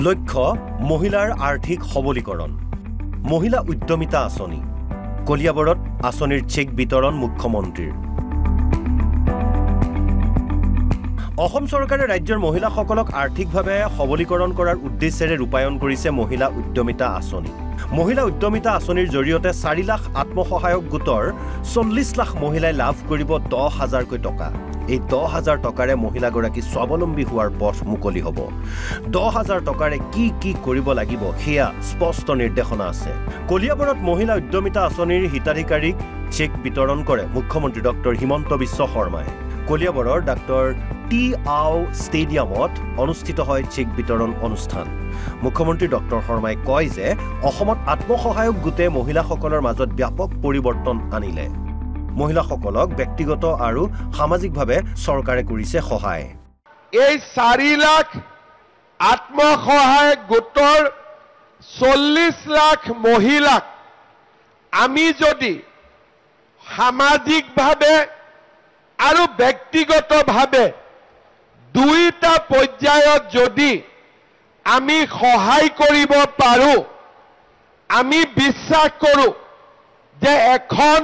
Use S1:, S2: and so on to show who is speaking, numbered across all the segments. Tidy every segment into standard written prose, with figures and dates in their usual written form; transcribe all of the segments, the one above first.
S1: লক্ষ্য মহিলাৰ আৰ্থিক সবলীকৰণ মহিলা উদ্যমিতা আঁচনি কলিয়াবৰত আঁচনিৰ চেক বিতৰণ মুখ্যমন্ত্ৰীৰ অসম চৰকাৰে ৰাজ্যৰ মহিলাসকলক আৰ্থিকভাৱে সবলীকৰণ কৰাৰ উদ্দেশ্যেৰে ৰূপায়ণ কৰিছে মহিলা উদ্যমিতা আঁচনি মহিলা উদ্যমিতা আঁচনিৰ জৰিয়তে 4 লাখ আত্মসহায়ক গোটৰ 40 লাখ মহিলাই লাভ কৰিব 10,000 কৈ টকা এই 10,000 টকাৰে মহিলাগৰাকী স্বাৱলম্বী হোৱাৰ পথ মুকলি হ'ব 10,000 টকাৰে কি কৰিব লাগিব হেয়া স্পষ্ট নিৰ্দেশনা আছে কলিয়াবৰত মহিলা উদ্যমিতা আঁচনিৰ হিতাধিকাৰীক চেক বিতৰণ কৰে মুখ্যমন্ত্ৰী ডক্টৰ হিমন্ত বিশ্ব শৰ্মাই কলিয়াবৰৰ ডক্টৰ টি আও ষ্টেডিয়ামত অনুষ্ঠিত হয় চেক বিতৰণ অনুষ্ঠান মুখ্যমন্ত্ৰী ডক্টৰ শৰ্মাই কয় যে অসমত আত্মসহায়ক গোটে মহিলাসকলৰ মাজত ব্যাপক পৰিৱৰ্তন আনিলে মহিলাসকলক ব্যক্তিগত আৰু সামাজিকভাৱে চৰকাৰে কৰিছে সহায়
S2: এই 4 লাখ আত্মসহায়ক গোটৰ 40 লাখ মহিলাক আমি যদি সামাজিকভাৱে আৰু ব্যক্তিগতভাৱে দুইটা পৰ্যায়ত যদি আমি সহায় কৰিব পাৰো আমি বিশ্বাস কৰো যে এখন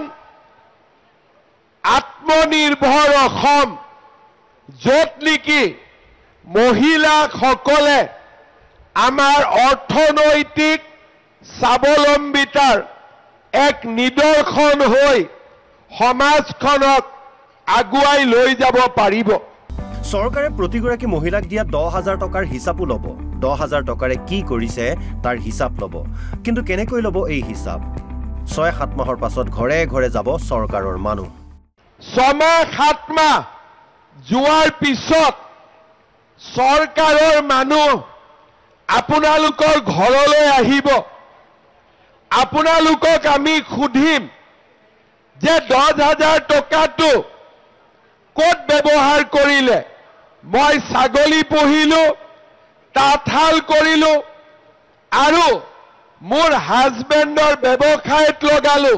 S2: আত্মনিৰ্ভৰ অসম য'ত নেকি মহিলাসকলে আমাৰ অৰ্থনৈতিক স্বাৱলম্বিতাৰ এক নিদৰ্শন হৈ সমাজখনক আগুৱাই লৈ যাব পাৰিব
S1: চৰকাৰে প্ৰতিগৰাকী মহিলাক দিয়া 10,000 টকাৰ হিচাপো ল'ব 10,000 টকাৰে কি কৰিছে তাৰ হিচাপ ল'ব কিন্তু কেনেকৈ ল'ব এই হিচাপ 6-7 মাহৰ পাছত ঘৰে ঘৰে যাব চৰকাৰৰ মানুহ
S2: 6-7 মাহ যোৱাৰ পিছত চৰকাৰৰ মানুহ আপোনালোকৰ ঘৰলৈ আহিব আপোনালোকক আমি সুধিম যে 10,000 টকাটো ক'ত ব্যৱহাৰ কৰিলে মই ছাগলী পুহিলো তাঁতশাল কৰিলো আৰু মোৰ হাজবেণ্ডৰ ব্যৱসায়ত লগালো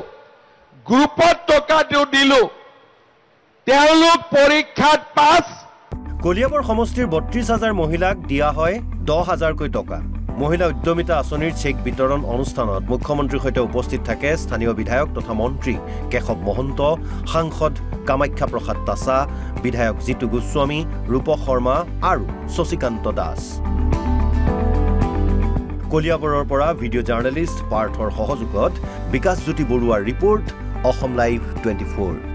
S2: গ্ৰুপত টকাটো দিলো তেওঁলোক পৰীক্ষাত পাছ
S1: কলিয়াবৰ সমষ্টিৰ 32,000 মহিলাক দিয়া হয় 10,000 কৈ টকা মহিলা উদ্যমিতা আঁচনিৰ চেক বিতৰণ অনুষ্ঠানত মুখ্যমন্ত্ৰীৰ সৈতে উপস্থিত থাকে স্থানীয় বিধায়ক তথা মন্ত্ৰী কেশৱ মহন্ত সাংসদ কামাখ্যা প্ৰসাদ তাছা বিধায়ক জিতু গোস্বামী ৰূপ শৰ্মা আৰু শশীকান্ত দাস কলিয়াবৰৰ পৰা ভিডিঅ' জাৰ্নেলিষ্ট পাৰ্থৰ সহযোগত বিকাশ জ্যোতি বৰুৱাৰ ৰিপৰ্ট অসম লাইভ 24